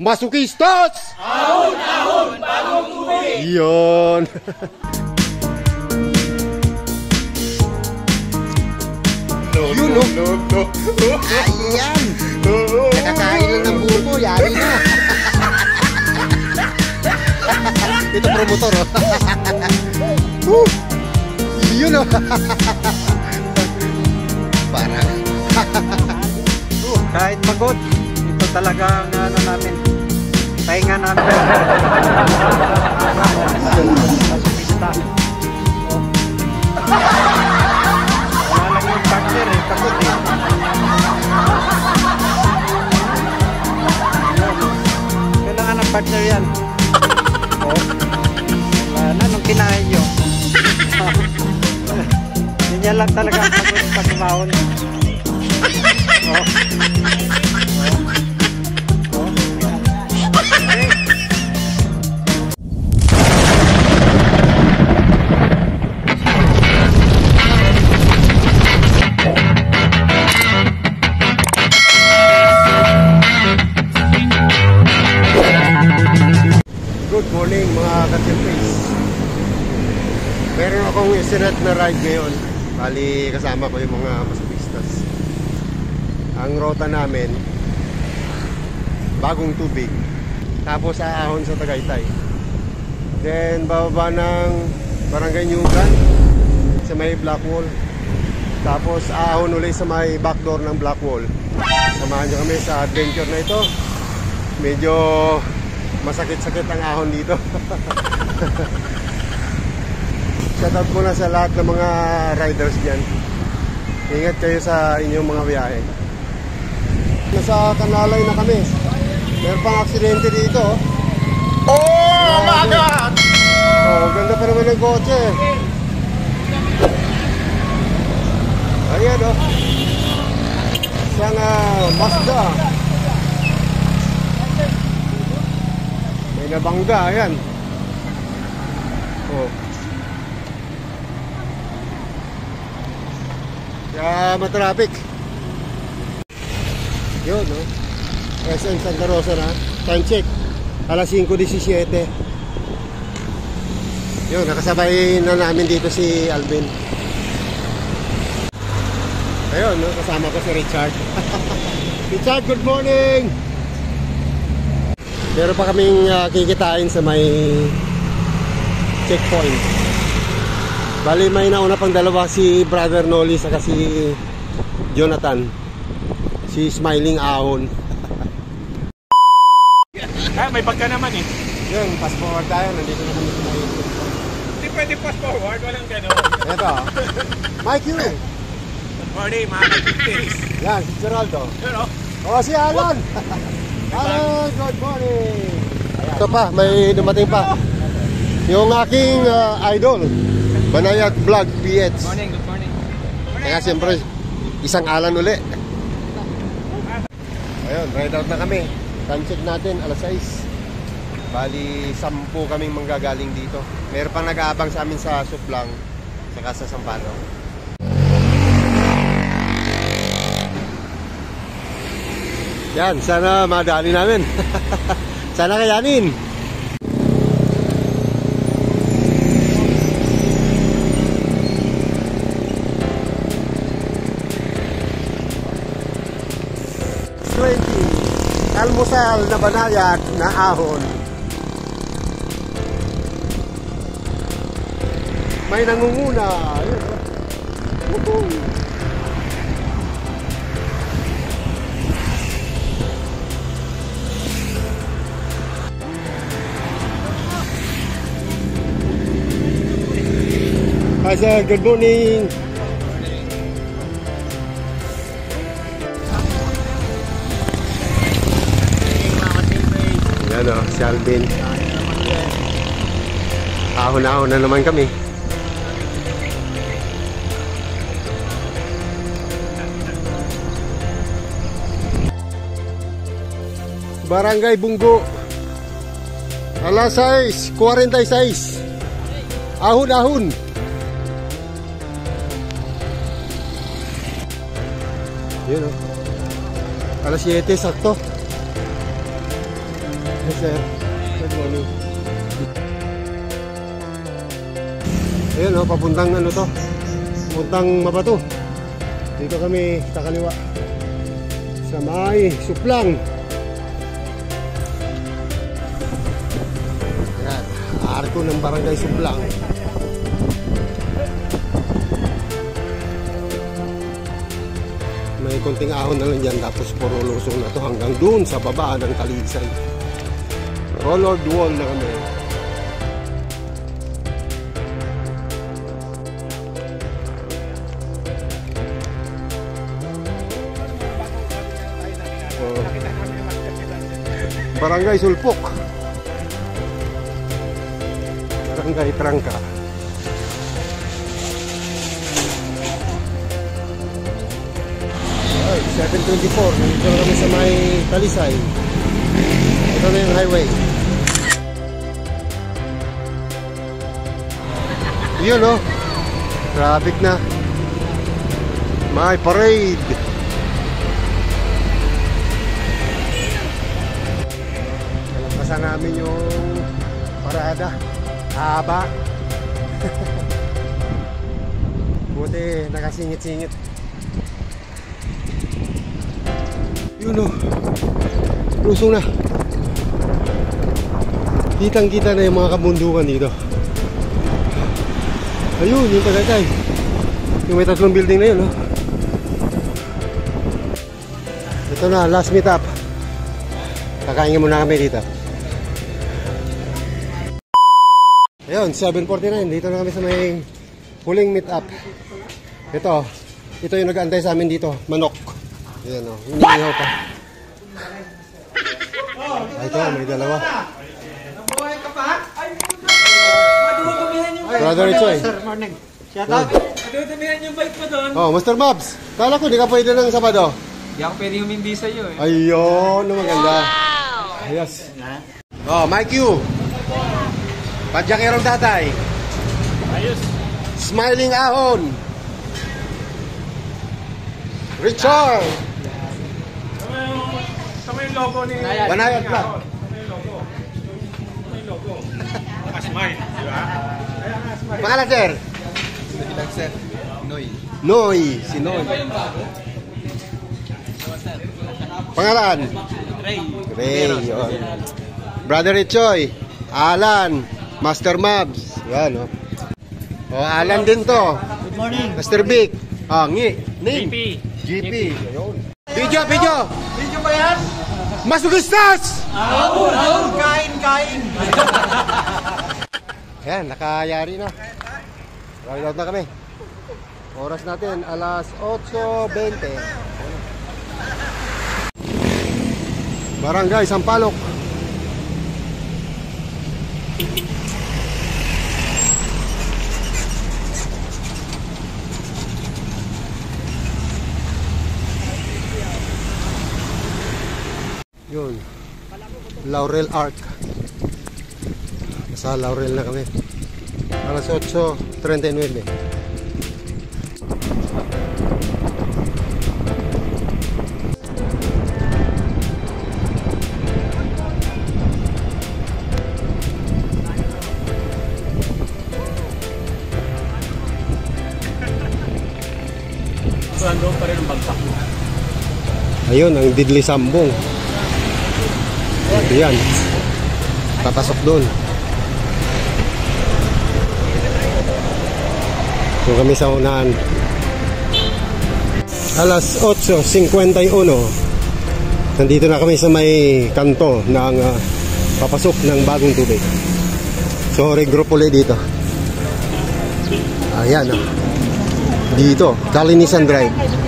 Masukistas! Ahon-ahon, bagong tubig! Yun! Yun, no? Ayan! Nakakain lang ng buko, yari na! Ito promotor, oh! Yun, oh! Parang... Kahit pagod, ito talaga ang ano namin, pahinga namin. Masukista. Wala lang yung partner eh, pagod eh. Kailangan ng partner yan. Wala na nung kinain nyo. Ganyan lang talaga ang pagod sa kumahon. Good morning mga ka-Chipways. Meron akong isinet na ride ngayon. Bali kasama ko yung mga masukistas. Ang rota namin, bagong tubig, tapos aahon sa Tagaytay, then bababa ng Barangay Nyugan sa may Blackwall, tapos aahon ulit sa may backdoor ng Blackwall. Samahan nyo kami sa adventure na ito. Medyo masakit-sakit ang ahon dito. Shoutout muna sa lahat ng mga riders dyan. Ingat kayo sa inyong mga biyahe. Nasa Kanalay na kami. Meron pang aksidente dito. Oh my God! Oh, ganda pa naman ng kotse. Ayan, oh. Isang Mazda. May nabangga, ayan. Oh. Kaya matraffic. Yun, no? SM Santa Rosa na. Time check. Alas 5:17. Yun, nakasabay na namin dito si Alvin. Ayun, no? Kasama ko si Richard. Richard, good morning! Meron pa kaming kikitain sa may checkpoint. Bali, may nauna pang dalawa, si Brother Noli saka si Jonathan. Si Smiling Ahon. May pagka naman eh. Yun, fast forward tayo. Nandito na kami sa may... Hindi pwede fast forward, walang gano'n. Ito, Mike Yu. Good morning mga ka-Chipways. Yan, si Geraldo. Pero, O, si Alan. Alan, good morning. Ito pa, may dumating pa. Yung aking idol, Banayad Vlog PH. Good morning, good morning. Kaya siyempre, isang Alan uli. Ayun, ride out na kami. Time check natin, alas 6. Bali, 10 kaming manggagaling dito. Meron pang nag-aabang sa amin sa Suplang, saka sa Sampalo. Yan, sana madali namin. Sana kayanin. Almusal na banayad na ahon. May nangunguna. Woohoo! Hi sir, good morning. Yan o, si Alvin. Ahon-ahon na naman kami. Barangay Bunggo. Alas 6:46. Ahon-ahon. Yun o. Alas 7 sakto. Yes, sir. Good morning. Ayun, oh, papuntang ano to? Papuntang Mabato. Dito kami sa kaliwa. Sa may Suplang. Ayan, arko ng barangay Suplang. May konting ahon na lang dyan, tapos puro lusong na to hanggang dun sa baba ng Talisay. Rolled wall na kami. Barangay Sulpok, Barangay Trangka. Ay, 724. Nandito na kami sa may Talisay. Ito na yung highway. Yun, oh. Traffic na. May parade. Nalampasan namin yung parada. Haba. Buti nakasingit-singit. Yun, oh. Lusong na. Kitang-kita na yung mga kabundukan dito. Ayun, yung Tagaytay. Yung may 3 building na yun, oh. Ito na, last meet up. Kakain muna kami dito. Ayun, 7:49. Dito na kami sa may huling meet up. Ito yung nag-aantay sa amin dito. Manok. Ayan, oh. Inihaw pa. Ito, may dalawa. Nabuhay ka pa? Ay, madudumihan yung Brother Richoy. Sir, morning. Shout out. Madudumihan yung bike mo doon. Oh, Mr. Mabs. Kala ko di ka pwede ng Sabado. Di ako pwede humindi sa'yo eh. Ayun, maganda. Ayos. Oh, Mike Q. Padyakerong tatay. Ayos. Smiling ahon. Richard. Sama yung logo ni... Banayad Black. Sama yung logo. Sama yung logo. Smile, di ba? Pangalan, sir? Sir, Noy. Noy. Si Noy. Pangalan? Ray. Yun. Brother Richoy. Alan. Master Mabs. Yan, oh. Oh, Alan din to. Good morning. Master Vic. Ah, name. GP. Ayun. Video. Video ba yan? Masugustas! Kain. Ayan, nakayari na. Ride out na kami. Oras natin, alas 8:20. Barangay Sampaloc. Yun, Laurel Arc. Nasa Laurel na kami. Alas 8:39. Doon pa rin ang bagsak. Ayun, ang Didli Sambong. Yan. Papasok doon. So kami sa unahan. Alas 8:51. Nandito na kami sa may kanto ng papasok ng Bagong Tubig. So regroup ulit dito. Ayan, oh. Dito, Kalinisan Drive. Ayan.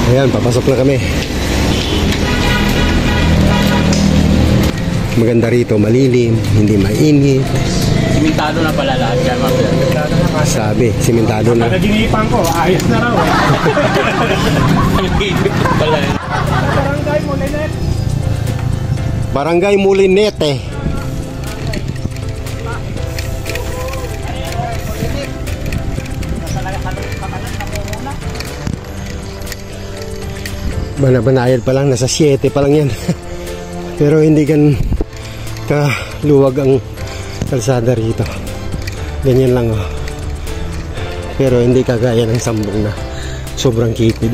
Ayan, papasok na kami. Maganda rito, malilim, hindi mainit. Simentado na pala lahat yan, mga Sabi, simentado na. Naginipan ko, ayos na raw. Pala. Barangay Molinete. Barangay Molinete. Banayad pa lang, nasa 7 pa lang yan. Pero hindi gan kaluwag ang kalsada rito. Ganyan lang oh. Pero hindi kagaya ng Sambong na sobrang kitid.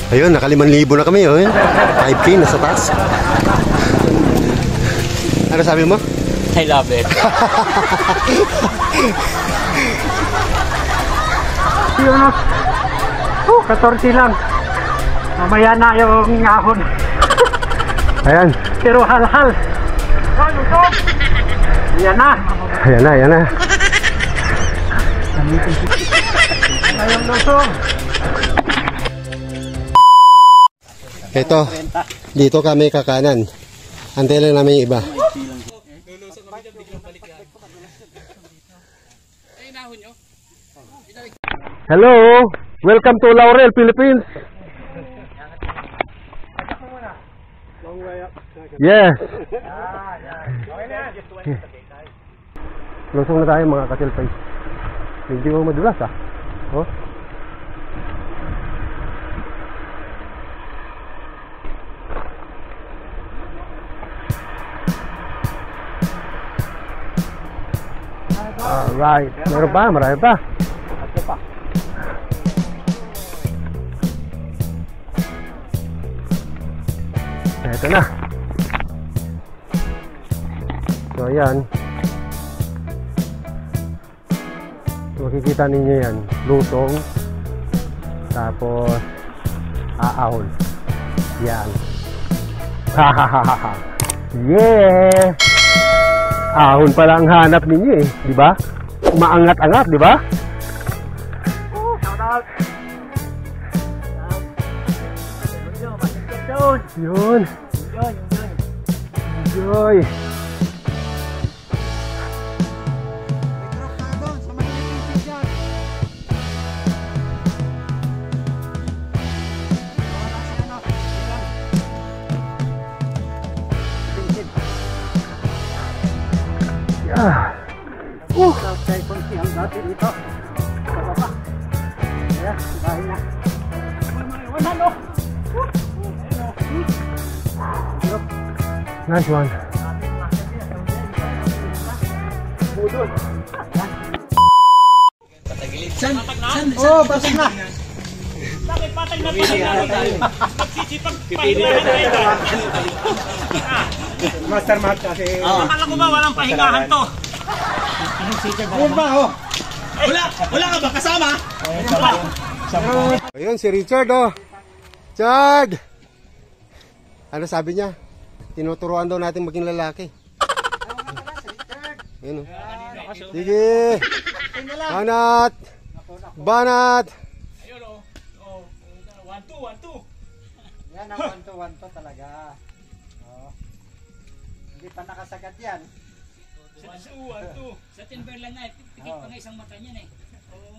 Ayun, naka 5,000 na kami oh. 5K nasa taas. Ano sabi mo? I love it. Yun, 14 lang. Mamaya na yung ahon. Ayan. Pero hal-hal. Yan na. Ayan na, ayan na. Ayun lusong. Ito, dito kami kakanan. Antay lang namin yung iba. Hello! Welcome to Laurel, Philippines! Yes! Lusong na tayo mga katilpay. Medyo madulas ah. Oh. Alright. Meron pa? Marami pa. Ito na. So ayan. Makikita ninyo yan. Lusong. Tapos aahon. Yan. Hahaha. Yeah! Ahon pala ang hanap ninyo eh, di ba? Umaangat-angat, di ba? Shout out. Yun. Enjoy. Kay Konsi ang dati dito. Sa baba. Ayan, bahay na. Ano? Nice one. Oh, basag na. Bakit patay na tayo? Nagsisipag pahingahan na ito. Master Mark kasi. Akala ko ba walang pahingahan to? Ayun ba oh? Wala ka ba kasama? Ayun si Richard oh. Chad! Ano sabi niya? Tinuturuan daw natin maging lalaki. Ayun oh. Sige! Banat! Banat! Ayun o. 1-2. Yan ang 1-2 talaga. Oh. Hindi pa nakasagad yan. 1-2. Sa Timberland na, pikit pa nga isang mata niyan eh. Oo.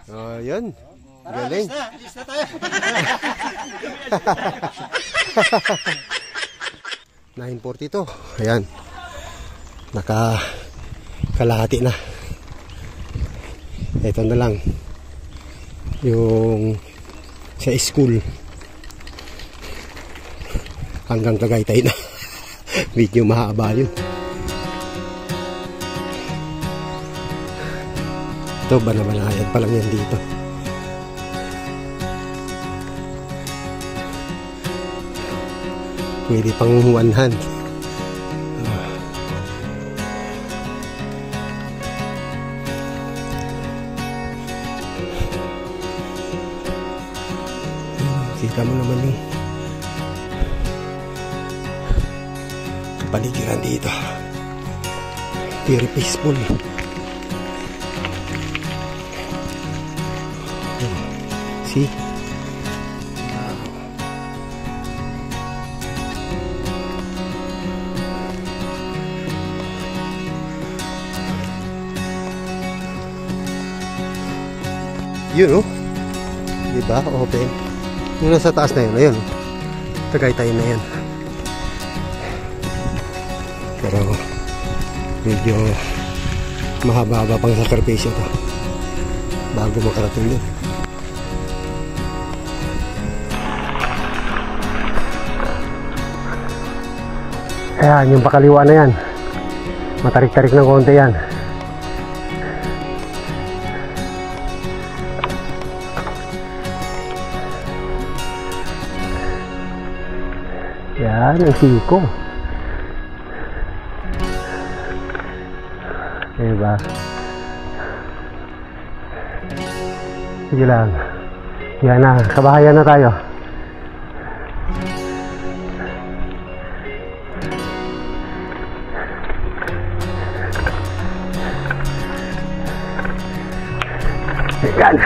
Oh, yun. Tara, Galing. alis na tayo. 9:42. Ayan. Kalahati na. Ito na lang. Yung sa school. Hanggang Tagaytay na. Video mahaba yun. Ito, banabanayad pa lang yan dito. Pwede pang one hand. Kita mo naman yung kapaligiran dito. Very peaceful. See? Yun oh. Diba? Open. Yung nasa taas na yun. Ayun. Tagaytay na yan. Pero medyo mahaba-haba pang sakripisyo to bago makarating doon. Ayan, yung pakaliwa na yan. Matarik-tarik ng konti yan. Yan, ang siko. Diba? Sige lang. Yan na, kabahayan na tayo. Yan.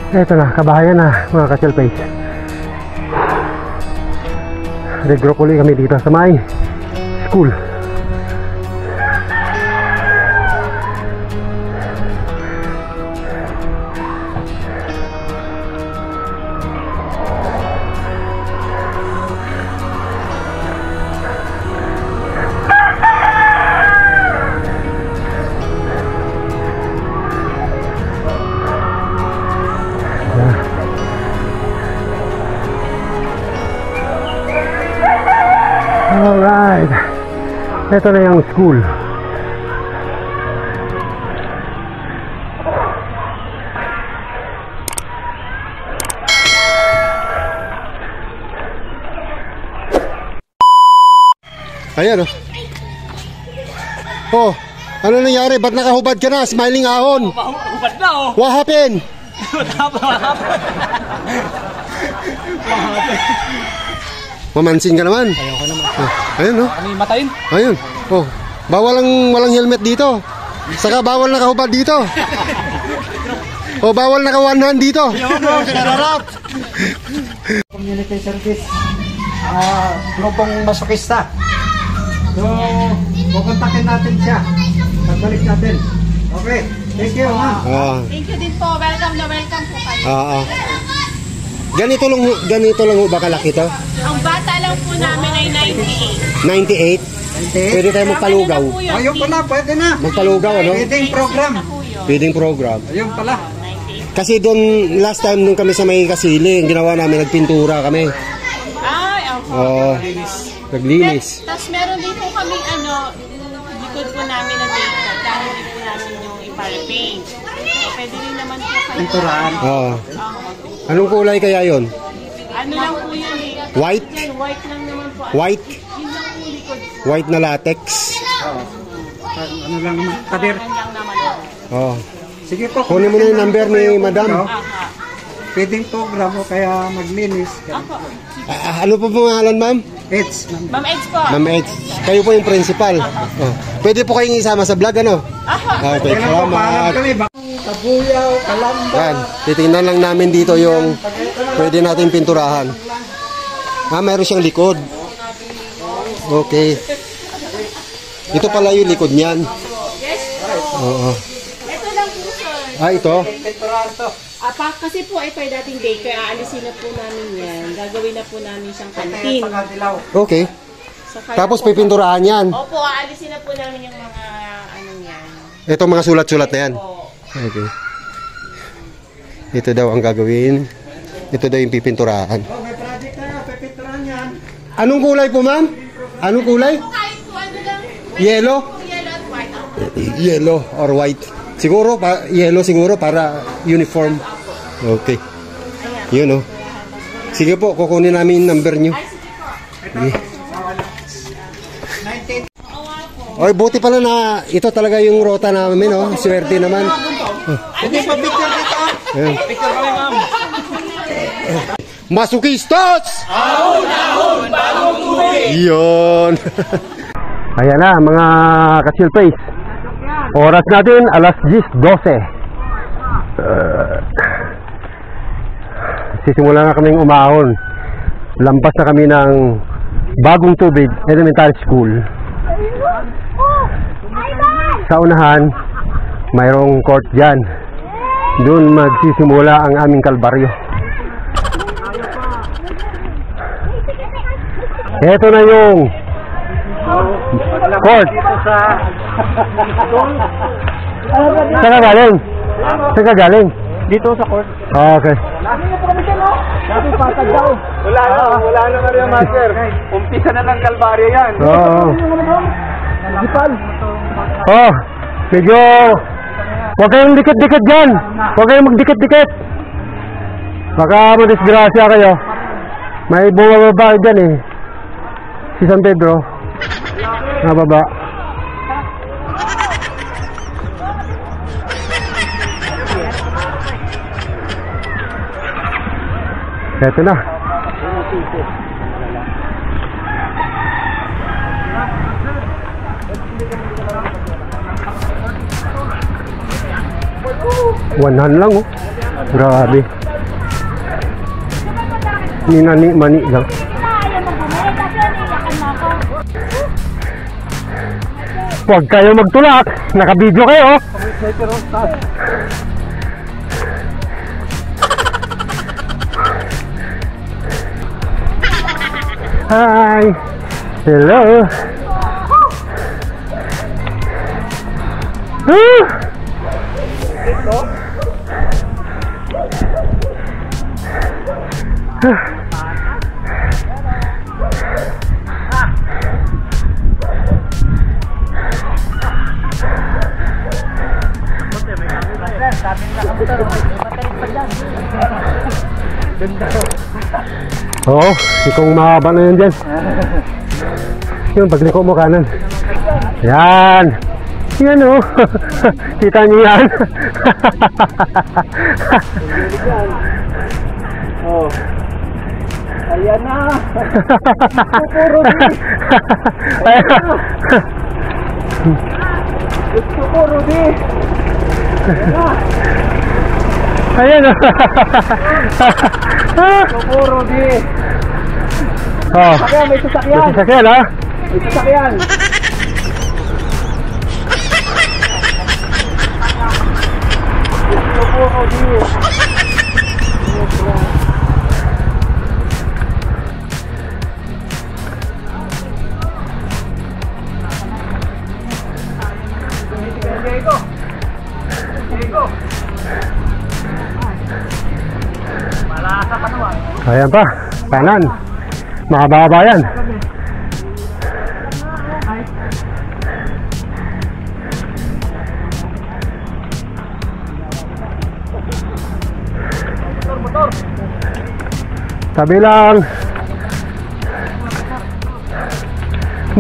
Ito na, kabahayan na mga ka-chill place. Regroup ulit kami dito sa may school. Alright, ito na yung school. Ayan oh. Oh, ano nangyari? Ba't nakahubad ka na? Smiling ahon. Hubad na oh. What happened? Mamansin ka naman. Ayoko naman. Oh, ayun no. Ano yung matayin? Ayun. Oh, bawal walang helmet dito. Saka bawal nakahubad dito. Oh, bawal naka one hand dito. Sarap! Community service. Grupong masokista. So, pupuntakin natin siya. Pagbalik natin. Okay. Thank you, ma'am. Thank you din po. Welcome na welcome po kayo. Ganito lang ho ba kalaki to? Ang bata lang po namin ay 98. 98? Pwede tayo magpalugaw. Ayun pala, pwede na. Magpalugaw, ano? Feeding program. Feeding program. Ayun pala. Kasi doon, last time nung kami sa may Kasiling, ginawa namin, nagpintura kami. Ay, ako. Oo. Naglinis. Tapos meron din po kami likod po namin na makeup. Dahil din po namin yung ipa-repaint. So, pwede rin naman po kayo. Pinturaan. Oo. Anong kulay kaya yon? Ano lang po yun eh. White? Yan, white lang naman po. White? Yun lang po likod. White na latex? Ano lang naman. Kadir. Yan lang naman po. Oo. Sige po. Kunin mo na yung number ni Madam. Aha. Feeding program o kaya maglinis. Ako. Ano pa pangalan, ma'am? It's Ma'am Eds po. Ma'am Eds. Kayo po yung principal. Oh. Pwede po kayong isama sa vlog, ano? Ako. Okay, Kailan po paalam salamat. kami ba? Kabuyaw, kalamba. Yan, titingnan lang namin dito yung pwede natin pinturahan. Mayroon siyang likod. Okay. Ito pala yung likod niyan. Yes po. Oo. Ito lang po sir. Ito. Pinturahan to. Kasi po ito ay dating daycare. Aalisin na po namin yan. Gagawin na po namin siyang Tingin canteen. sa kadilaw. Okay. So, kaya Tapos po, pipinturahan yan. Opo, aalisin na po namin yung mga yan. Ito mga sulat-sulat na yan. Opo. Okay. Ito daw ang gagawin. Ito daw yung pipinturahan. Oh, may project na. Pipinturahan yan. Anong kulay po, ma'am? Anong kulay? Kahit po ano lang. Yellow? Yellow at white. Yellow or white. Siguro, yellow siguro para uniform. Okay. Yun, oh. Sige po, kukunin namin yung number nyo. Sige. Oy, buti pala na ito talaga yung rota namin, oh. Swerte naman. Hindi pa picture dito. Ayan. Picture kami, ma'am. Masukistas! Ahon, bagong tubig! Yun. Ayan na, mga ka-chill face. Oras natin, alas 10:12. Sisimula na kaming umahon. lampas na kami ng Bagong Tubig Elementary School. Sa unahan, mayroong court dyan. Doon magsisimula ang aming kalbaryo. Ito na yung court. Saan ka galing? Saan ka galing? Dito sa court. Okay. Wala na Maria Master. Umpisa na ng kalbaryo yan. Oo. Gipal. Oh, medyo huwag kayong dikit-dikit dyan. Huwag kayong magdikit-dikit. Baka madisgrasya kayo. May bumababa dyan eh. Si San Pedro. Nababa. Eto na. Wanan lang oh. Grabe. Mani lang. Huwag kayo magtulak. Naka-video kayo. Hi. Hello. Oo, ikong mahaba na yun dyan. Yun, pagliko mo kanan. Yan. Yan o. Kita niyo yan. Oh. Ayan na. Gusto ko, Rudy. Ayan o. Gusto ko, Rudy. Oh. Sakyan, may sasakyan. May sasakyan ha. May sasakyan. Gusto ko, Rudy. Ayan pa, kanan. Makababa yan. Tabi lang.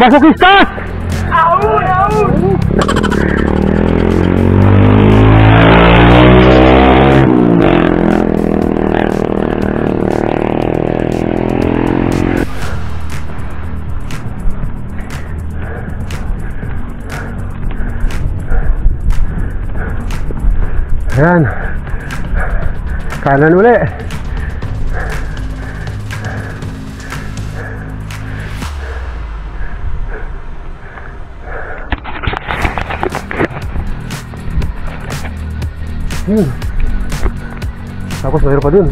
Masokistas! Ayan. Kanan uli. Tapos mayroon pa dun.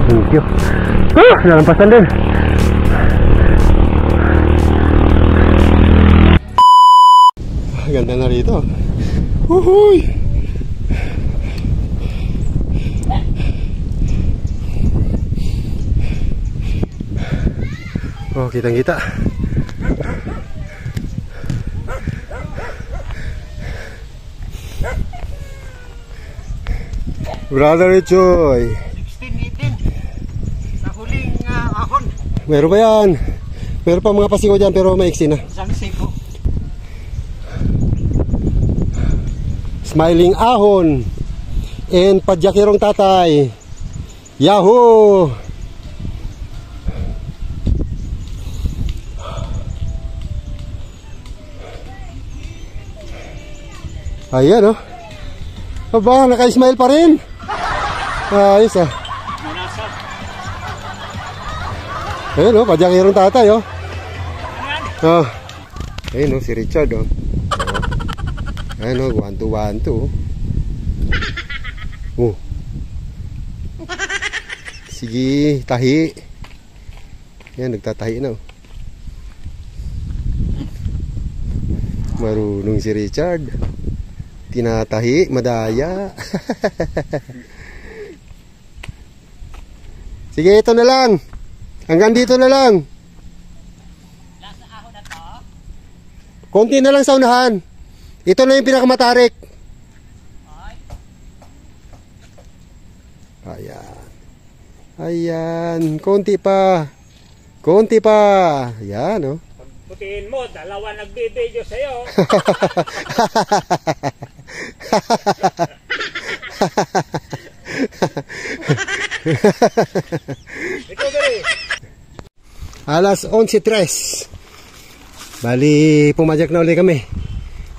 Thank you. Nalampasan din. Ganda na rito. Uhuy! Oh, kitang-kita. Brother Joy. 16-18 sa huling ahon. Meron pa yan. Meron pa mga pasiko dyan pero maiksi na. Isang siko. Smiling ahon. And padyakirong tatay. Yahoo! Ayan oh. Aba, naka-smile pa rin. Ayos ah. Ayun oh, padyakirong tatay oh. Oh. Ayun oh, si Richard oh. Ayun oh, 1-2-1-2. Oh. Sige, tahi. Yan, nagtatahi na oh. Marunong si Richard. Tinatahi, madaya. Sige, ito na lang. Hanggang dito na lang. Konti na lang sa unahan. Ito na yung pinakamatarik. Ayan. Ayan. Konti pa. Konti pa. Ayan, oh. Putiin mo, dalawa nagbibideo sa'yo. Ito gari. Alas 11:03. Bali, pumadyak na ulit kami.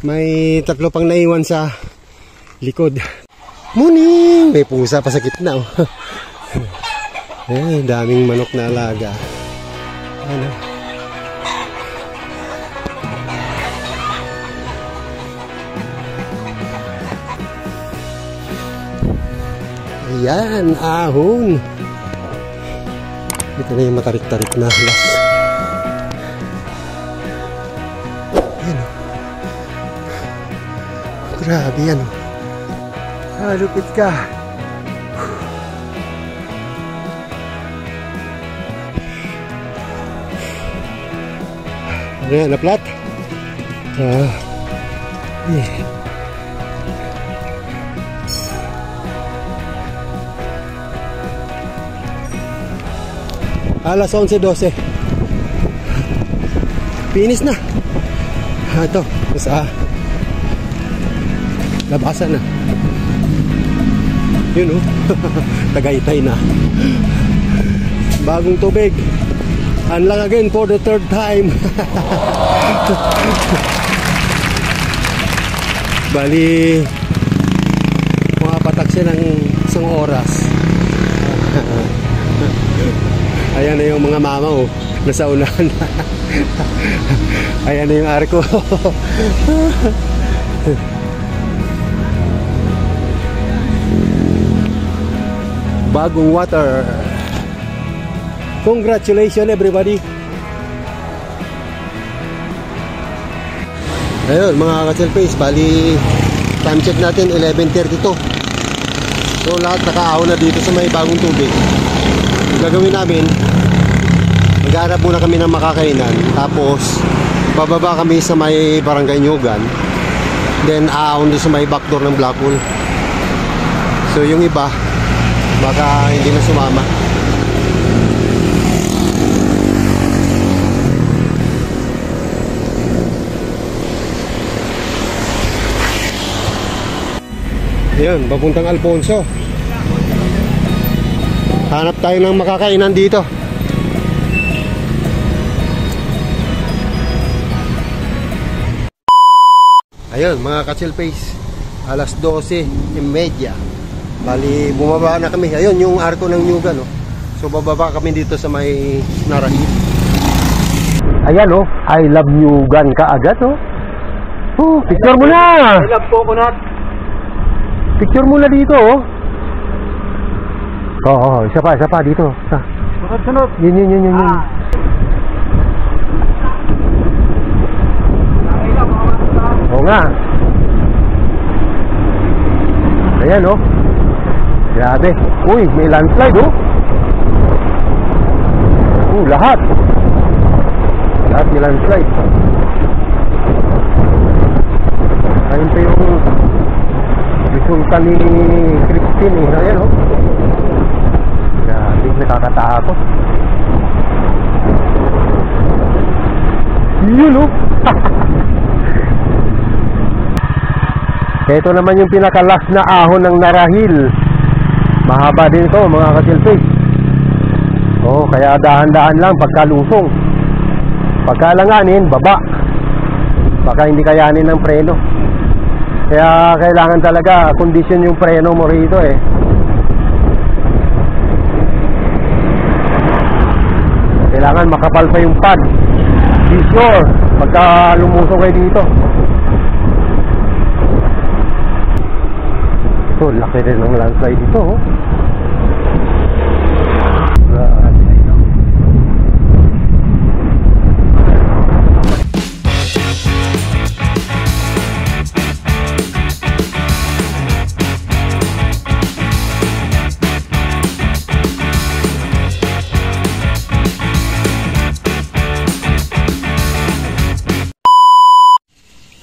May 3 pang naiwan sa likod. Morning! May pusa pa sa gitna. Oh. Eh, daming manok na alaga. Ano? Ayan, ahon. Ito na yung matarik-tarik na halas. Ayan o. Grabe yan o. Lupit ka. Ano yan, naplat? Alas 11:12. Finish na. Ito, sa labasan na. Yun oh. Tagaytay na. Bagong tubig. Unlock again for the 3rd time. Bali mga patak siya ng 1 oras. Ayan na yung mga mama oh, nasa unahan. Ayan na yung arko. Bagong water. Congratulations everybody. Ayun mga ka-selfies, bali time check natin 11:32. So lahat nakaahon na dito sa may bagong tubig. Gagawin namin, maghanap muna kami ng makakainan, tapos bababa kami sa may Barangay Nyugan, then aahon din sa may backdoor ng Blackpool. So yung iba baka hindi na sumama. Ayun, papuntang Alfonso. Hanap tayo ng makakainan dito. Ayun mga ka-chill face, alas 12:30. Bali bumaba na kami. Ayun yung arko ng Nyugan oh. So bababa kami dito sa may Narahi. Ayan oh, I love Nyugan kaagad oh. Picture mo na. I love coconut. Picture mo na dito oh. Oo, isa pa dito. Sunod-sunod. Yun. Oo nga. Ayan oh. Grabe. Uy, may landslide oh. Lahat. Lahat may landslide. Ayun pa yung resulta ni Christine eh. Ayan oh. Grabe, nakakatakot. Yun oh. Ito naman yung pinaka-last na ahon ng Narahil. Mahaba din ito mga kasilpig. Oh, kaya dahan-dahan lang pagkalusong. Pagkalanganin, baba. Baka hindi kayanin ng preno. Kaya kailangan talaga kondisyon yung preno mo rito eh. Kailangan makapal pa yung pad. Be sure pagka lumusong kayo dito. Ito, laki rin ng landslide dito oh.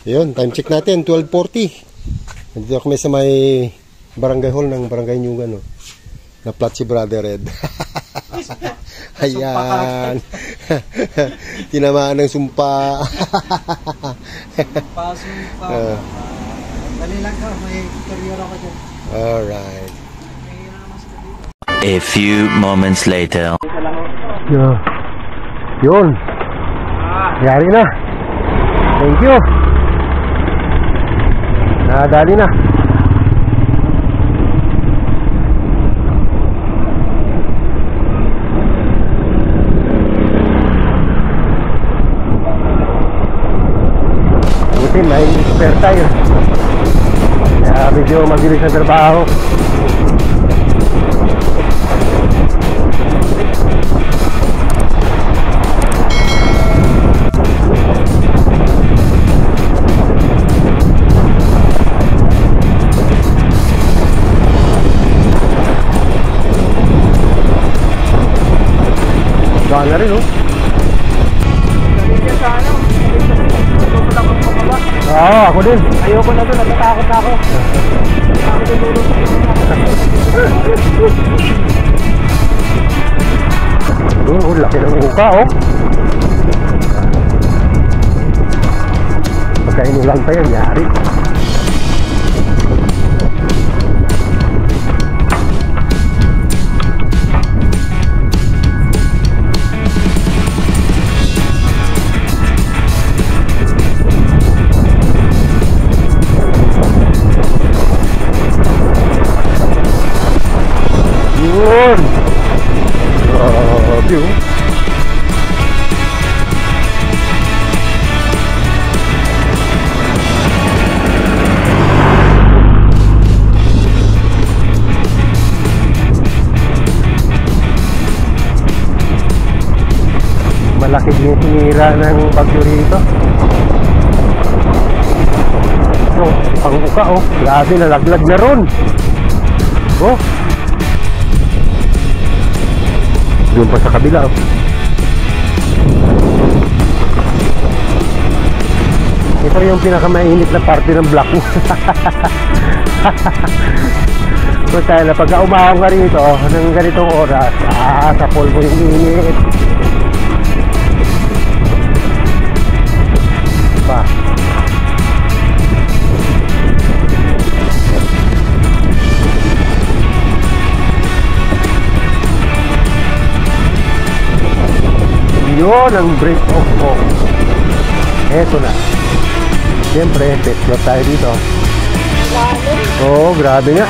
Yun, time check natin, 12:40. Nandito kami sa may barangay hall ng Barangay Nyugan, no? Na-plot si Brother Red. Ayan. Tinamaan ng sumpa. Sumpa. Dali lang ka, may career ako dyan. Alright. A few moments later. Yeah. Yun. Yari na. Thank you. Nadali na. Buti may spare tire. Kaya medyo mabilis ang trabaho. Gaan na rin, oh. Dali sa ano? Ito lang ako mababa. Oo, ako din. Ayoko na doon, natatakot ako. Ako din dulo. Oh, laki ng uka, oh. Pagkainulan pa yan, yari. Yun! Grabe, oh. Malaki din yung sinira ng bagyo rito. Oh, pang-uka, oh. Grabe, nalaglag na ron. Oh. Doon pa sa kabila, oh. Ito yung pinakamainit na parte ng block mo. So tayo na pagka umahong ka rito ng ganitong oras, sa polvo yung init. Pa. Yun ang break off ko. Eto na. Siyempre, pet plot tayo dito. Oo, grabe nga.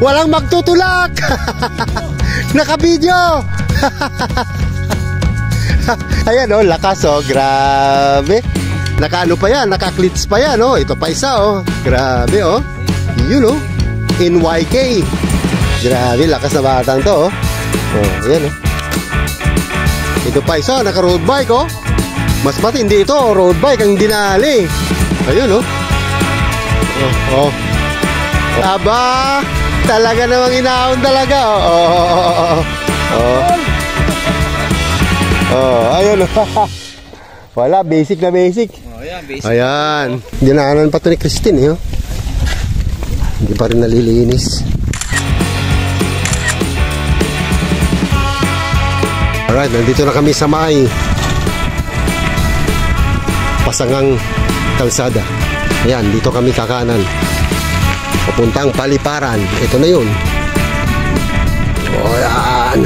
Walang magtutulak! Naka-video! Ayan oh, lakas oh, grabe. Naka-ano pa yan, naka-clits pa yan oh. Ito pa isa oh, grabe oh. Yun oh, NYK. Grabe, lakas na batang to oh. Oh, ayan oh. Ito pa isa, naka-road bike oh. Mas matindi ito, road bike ang dinali. Ayun oh. Oh, oh. Aba, talaga namang inaon talaga oh. Oh, oh. Oh, ayun oh. Wala, basic na basic. Oh, yan, basic. Ayan, dinaanan pa ito ni Christine eh oh. Hindi pa rin nalilinis. Alright, nandito na kami sa may Pasangang Kalsada. Ayan, dito kami kakanan. Papuntang Paliparan. Ito na yun. O, yan.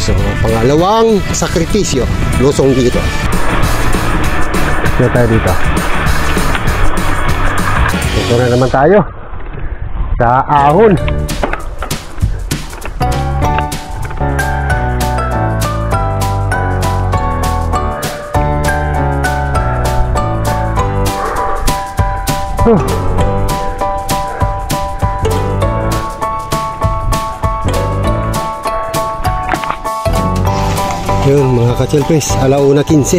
So, pangalawang sakripisyo. Lusong dito. Ito tayo dito. Ito na naman tayo. Sa ahon. Yun mga ka-chelpes, 1:15.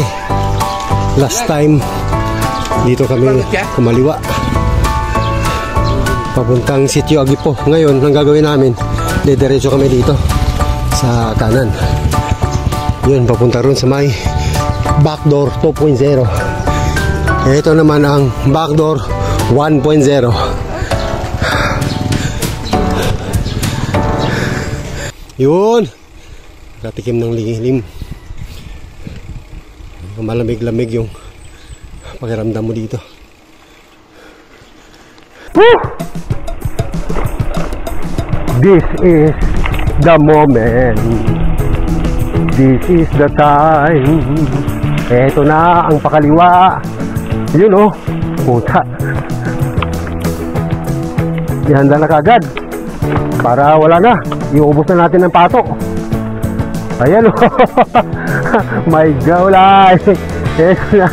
Last time dito kami kumaliwa papuntang Sitio Agipo. Ngayon ang gagawin namin, diretso kami dito sa kanan. Yun, papunta ron sa may backdoor 2.0. Ito naman ang backdoor 1.0. Yun, katikim ng lilim. Malamig-lamig yung pakiramdam mo dito. Woo! This is the moment. This is the time. Eto na ang pakaliwa. Yun oh, puta. Ihanda na kagad para wala na, iubos na natin ng patok. Ayan oh. My gulay. Eto na.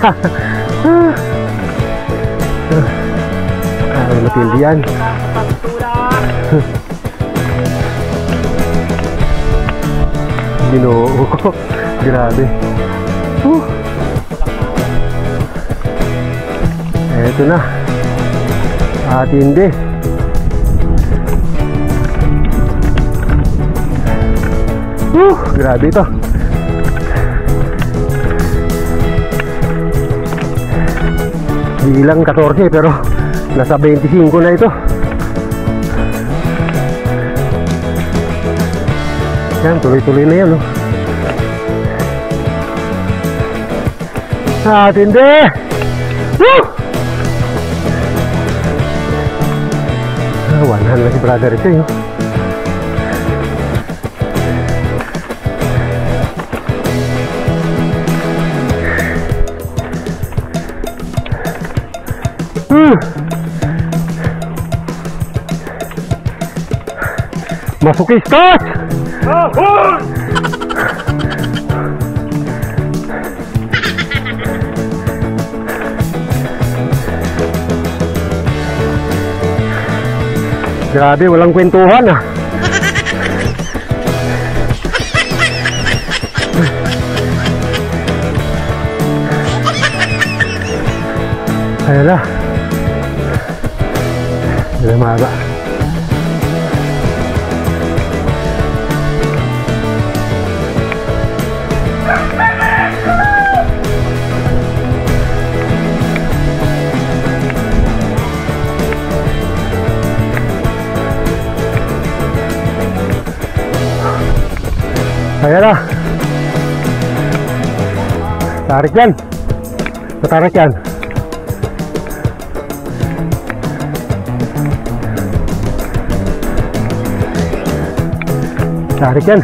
Ay, matindi yan. Ginoo ko. Grabe. Eto na. Atindi. Grabe ito. Bilang 14 pero nasa 25 na ito. Yan, tuloy-tuloy na yan, no? Atindi! Woo! One-hand na si brother ito, yun. Masukistas! Ahon! Grabe, walang kwentuhan ah. Ayan na. Ayan na maaga. Ayan na. Tarik yan. Patarik yan. Tarik yan.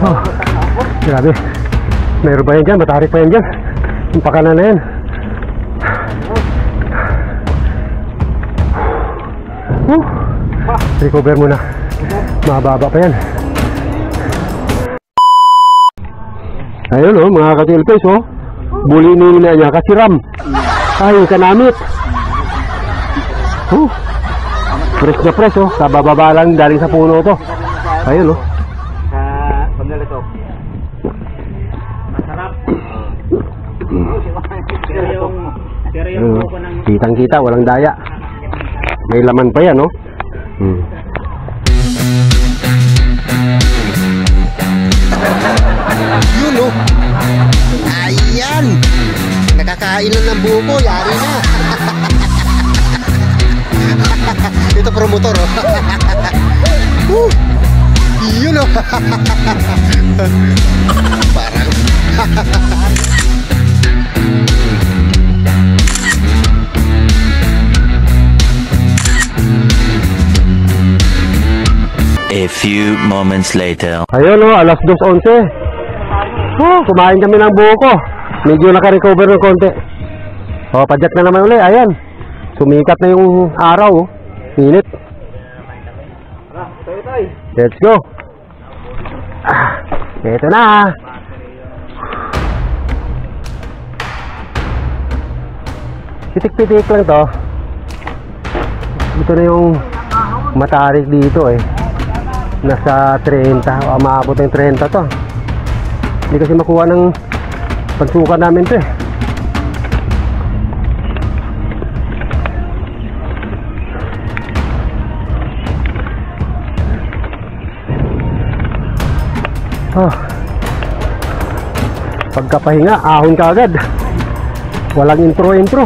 Oh, grabe. Meron pa yan dyan, matarik pa yan dyan. Yung pakanan na yan. Recover muna. Mababa pa yan. Ayun oh, mga katilpes oh. Bulinin na niya kasi ram. Ay, kanamit. Fresh na fresh, oh. Kabababa lang galing sa puno to. Ayun, oh. Sa paglalito. Masarap. Pero yung buko ng... Kitang-kita, walang daya. May laman pa yan, oh. Yun, oh. Ayan. Nakakain lang ng buko, yari na. Ito promotor, oh. Yun, oh. Parang A few moments later. ayun, oh, alas 2:11. Kumain kami ng buko. Medyo naka-recover ng konti. Padyak na naman ulit. Ayan. Sumikat na yung araw, oh. Init. Let's go. Ito na. Pitik-pitik lang to. Ito na yung matarik dito, eh. Nasa 30. Maabot ng 30 to. Hindi kasi makuha ng pagsuka namin to, eh. Pagkapahinga, ahon ka agad. Walang intro-intro.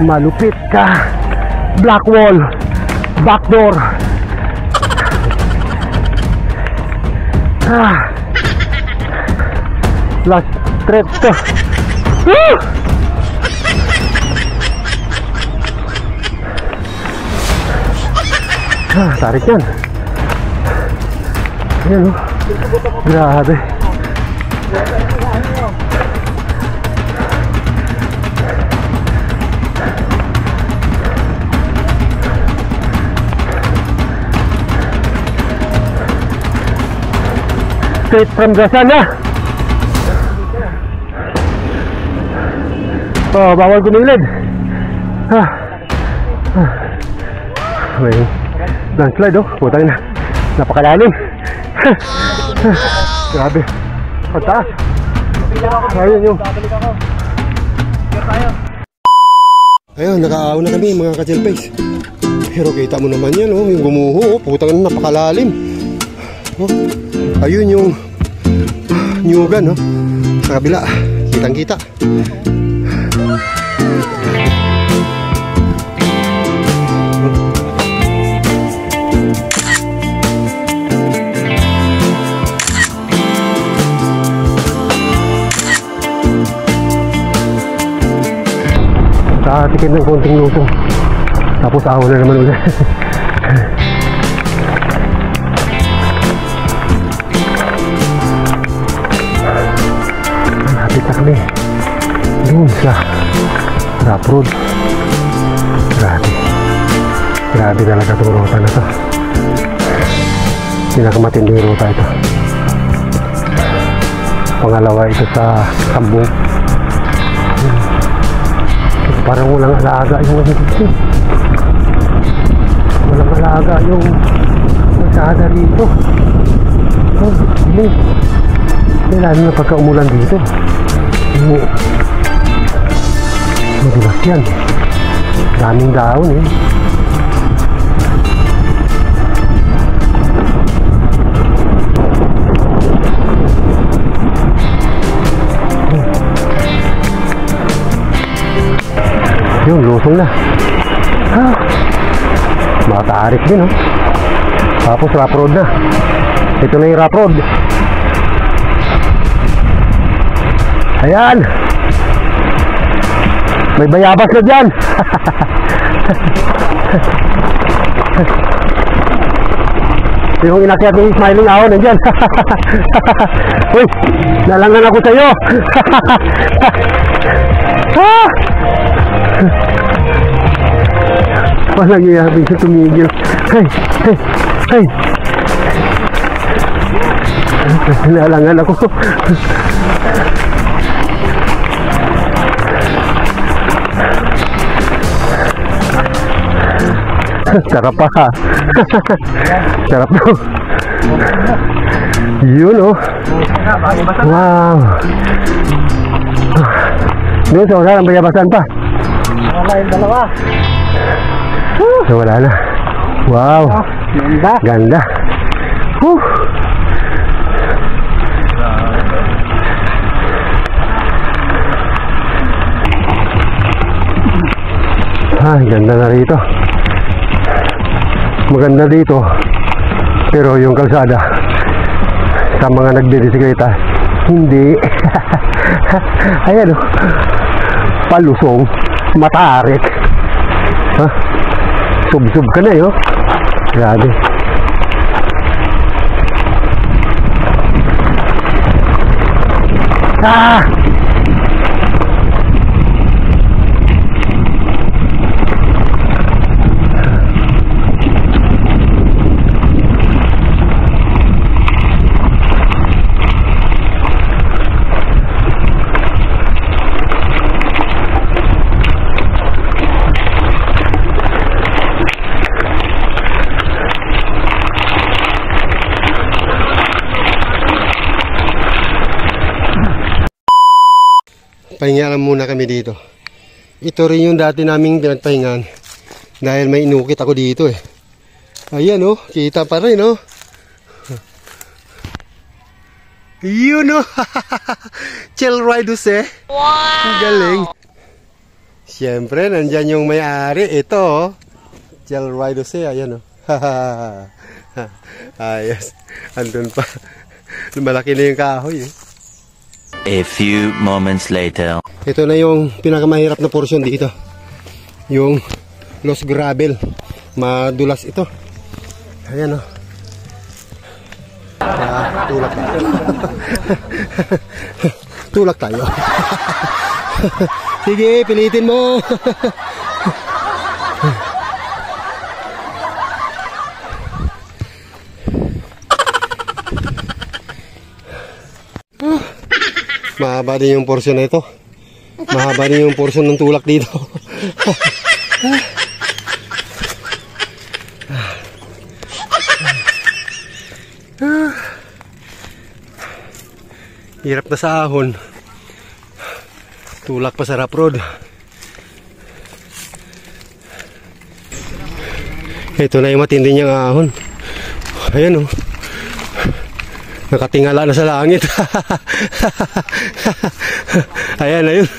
Malupit ka. Black wall, backdoor. Last trip to. Tarik yan. Ayan, oh. Grabe. Straight from Gasana. Bawal gumilid. May landslide, oh. Putang na. Napakalalim. Grabe. Pagtaas. Ayun yung. Ayun, nakaaw na kami mga ka-chillpace. Pero kita mo naman yan, oh. Yung gumuho, oh. Putang na, napakalalim. Oh. Ayun yung nyugan, no? Sa kabila, kitang-kita. Tikin ng konting lusong. Tapos ahon na naman ulit. Kami doon sa rough road. Grabe talaga itong ruta na to. Pinakamatinding ruta ito. Pangalawa ito sa Sambong. Parang walang alaga yung nagiging. Walang alaga yung masyada rito. Lalo na pagka umulan dito. Madulas yan. Daming daon, eh. Yun, lusong na. Mataarik din, oh. Tapos rough road na. Ito na yung rough road. Ayan. May bayabas na dyan. Yung inakyat ni Smiling Owl nandyan. Uy, nalangan ako sa'yo. Walang iyabing sa tumigil. Ay, ay, ay. Nalangan ako. Sarap pa ha. Sarap po. Yun oh. Wow. Doon sa usahan, bayabasan pa. Wala yung dalawa. So wala na. Wow. Ganda. Ganda. Ay, ganda na rito. Maganda dito. Pero yung kalsada sa mga nagdidisikleta, hindi. Ayan o. Palusong. Matarik. Ha? Sub-sub ka na yun. Grabe. Ah! Pahinga lang muna kami dito. Ito rin yung dati naming pinagpahingan dahil may inukit ako dito eh. Ayan oh, kita pa rin oh. Yun oh. Chill riders eh. Wow. Ang galing. Siyempre, nandyan yung may-ari. Ito oh. Chill riders eh. Ayan oh. Ayos. Andun pa. Lumalaki na yung kahoy eh. A few moments later. Ito na yung pinakamahirap na portion dito. Yung Los Gravel. Madulas ito. Ayan o. Tulak tayo. Tulak tayo. Sige, pilitin mo. Mahaba din yung portion na ito. Mahaba din yung portion ng tulak dito. Hirap na sa ahon. Tulak pa sa rough road. Ito na yung matindi niyang ahon. Ayan o. Nakatingala na sa langit. Ayan, ayun.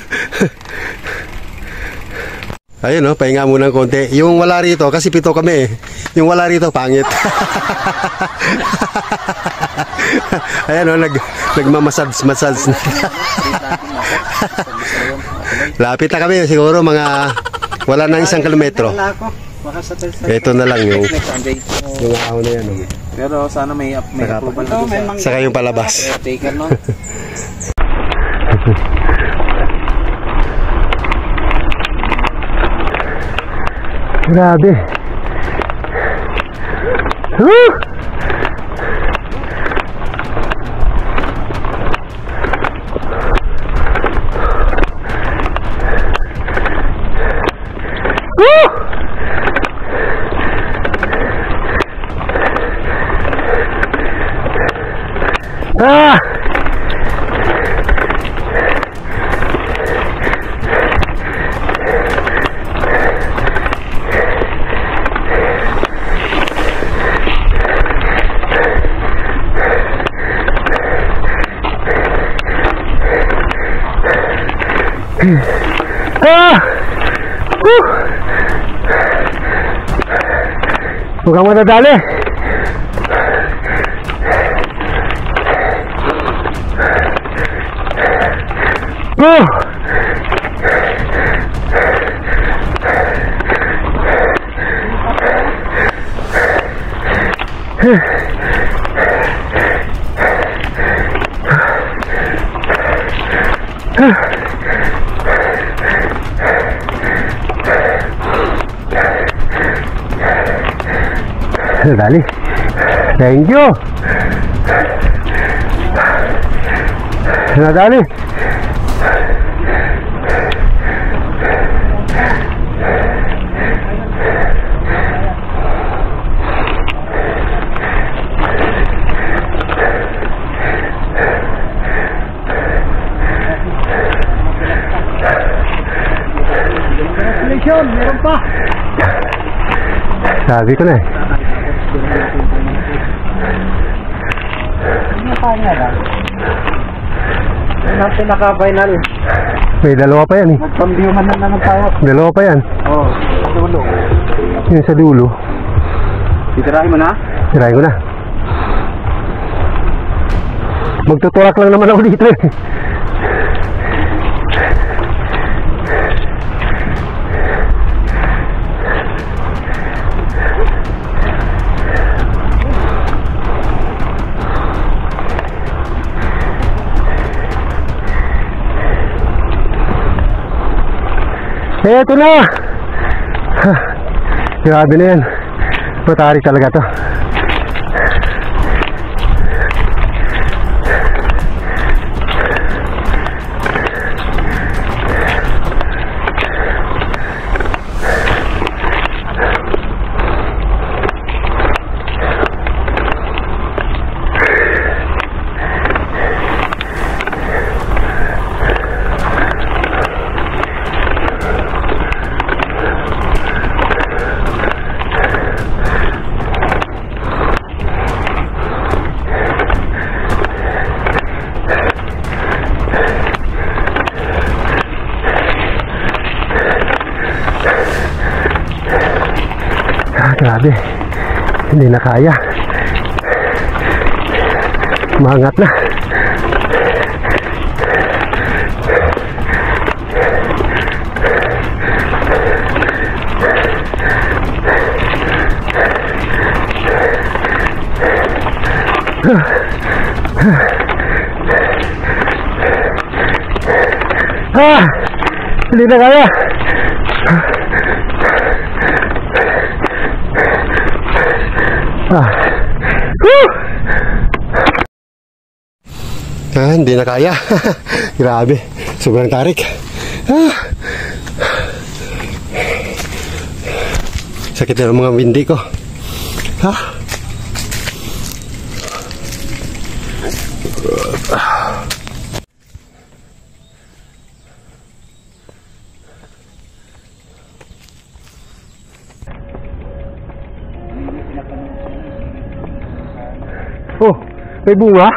Ayun o, pahinga muna ng konti. Yung wala rito, kasi 7 kami eh. Yung wala rito, pangit. Ayan o, nagmamassage na. Lapit na kami, siguro mga wala nang 1 kilometro. Ito na lang yung ahon na yan. Pero sana may approval na saka yung palabas. Taker, no? Grabe. Ah! Ah! Huwag kang matadali. Dali. Thank you. Nadali. Meron pa. Sabi ko na eh. Ano pa nga lang? Yung pinaka-final. May dalawa pa yan eh. Nagkambiuman na naman tayo. Dalawa pa yan. Oo, sa dulo. Yung sa dulo. Titirahin mo na? Tirahin ko na. Magtuturak lang naman ako dito eh. Eto na! Grabe na yan. Matarik talaga to. Grabe, hindi na kaya. Maangat na. Hindi na kaya. Hindi na kaya. Grabe, sobrang tarik. Sakit na ng mga bindi ko. Oh, may bunga?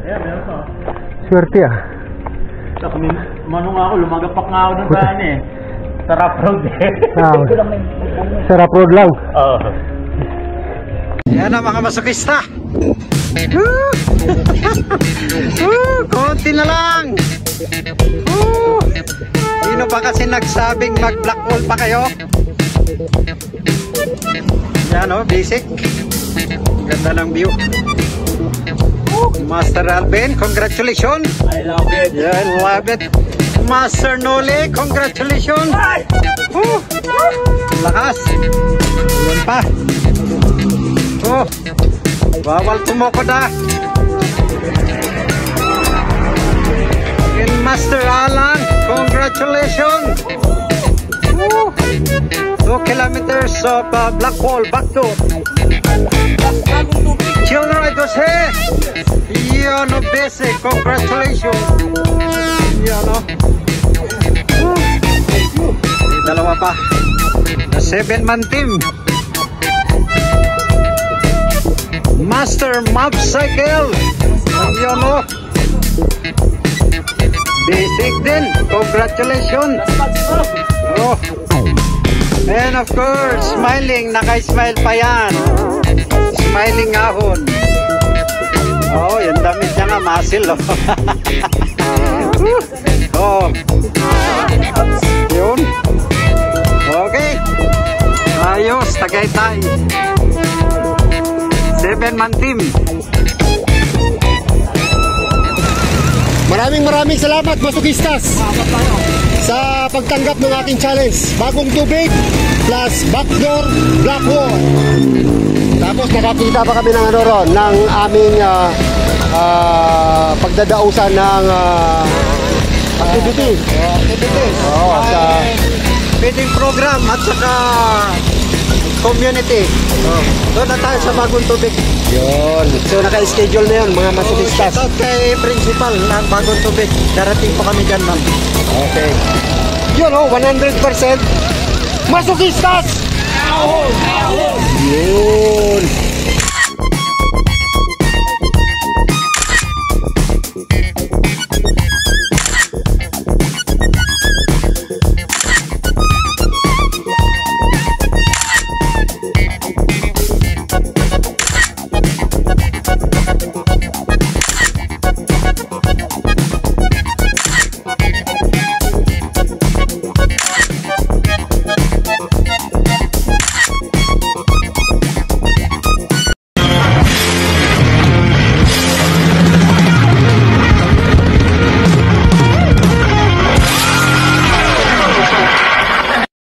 Yeah, meron pa. Swerte ah. Manong ako, lumagapak nga ako ng daan eh. Sarap road eh. Sarap road lang. Oo. Yan na mga masokista. Konti na lang. Sino ba kasi nagsabing mag black hole pa kayo? Yan o, basic. Ganda ng view. Master Alvin, congratulations. I love it. Yeah, I love it. Master Noli, congratulations. Lakas. Yun pa. Oh, bawal tumukod ah. And Master Alan, congratulations. 2 kilometers of black hole back to Children right was here. Yan o basic, congratulations. Yan o. Dalawa pa. The 7-man team. Master Mob Cycle. Yan o. Basic din, congratulations. Oh. And of course, smiling, naka-smile pa yan. Smiling ahon. Oh, yung damit niya nga, muscle oh. Oh. Yun. Okay. Ayos, Tagaytay. 7-man team. Maraming salamat, masokistas. sa pagtanggap ng ating challenge. Bagong tubig plus backdoor black wall. Tapos nakakita pa kami ng ano ron, ng aming pagdadausan ng activity. Activities. Oo, sa Feeding program at saka community. Doon na tayo sa bagong tubig. yun. So naka-schedule na yun mga masukistas. Shoutout kay principal ng bagong tubig. Darating po kami dyan, ma'am. Okay. Yun oh, 100% masukistas! Yun!